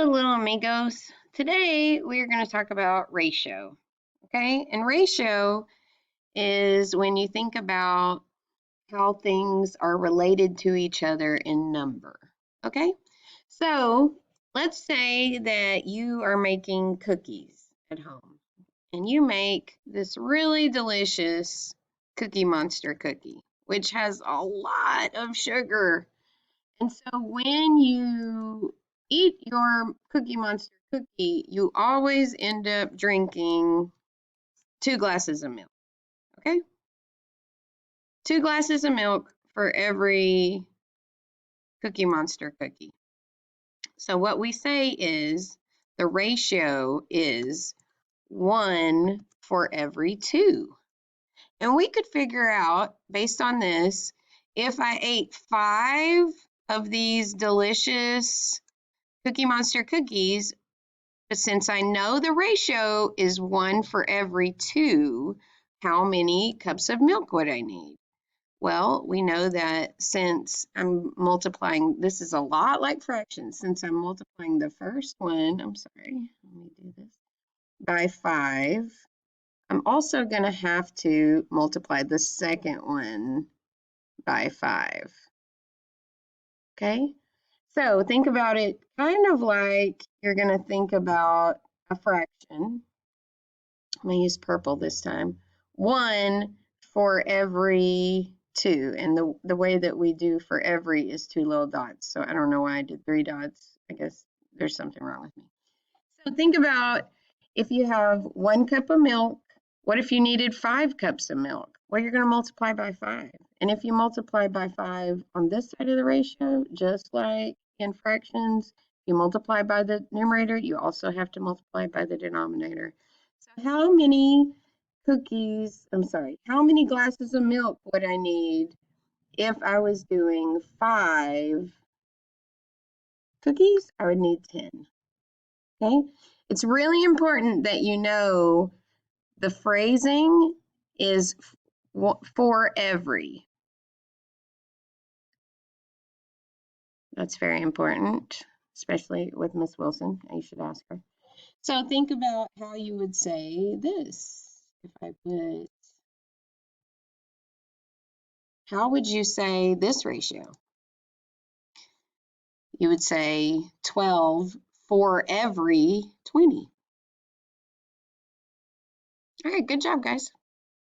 Hello, little amigos. Today we're going to talk about ratio. Okay, and ratio is when you think about how things are related to each other in number. Okay, so let's say that you are making cookies at home and you make this really delicious Cookie Monster cookie, which has a lot of sugar. And so when you eat your Cookie Monster cookie, you always end up drinking 2 glasses of milk, okay? 2 glasses of milk for every Cookie Monster cookie. So what we say is the ratio is 1 for every 2. And we could figure out, based on this, if I ate 5 of these delicious Cookie Monster cookies, but since I know the ratio is 1 for every 2, how many cups of milk would I need? Well, we know that since I'm multiplying, this is a lot like fractions. Since I'm multiplying the first one, I'm sorry, let me do this, by 5, I'm also going to have to multiply the second one by 5. Okay? So think about it kind of like you're going to think about a fraction. I'm going to use purple this time. 1 for every 2. And the way that we do for every is 2 little dots. So I don't know why I did 3 dots. I guess there's something wrong with me. So think about if you have 1 cup of milk, what if you needed 5 cups of milk? Well, you're going to multiply by 5. And if you multiply by 5 on this side of the ratio, just like in fractions, you multiply by the numerator, you also have to multiply by the denominator. So how many how many glasses of milk would I need if I was doing 5 cookies? I would need 10. Okay? It's really important that you know the phrasing is for every. That's very important, especially with Miss Wilson. You should ask her. So think about how you would say this. If I put, how would you say this ratio? You would say 12 for every 20. All right, good job, guys.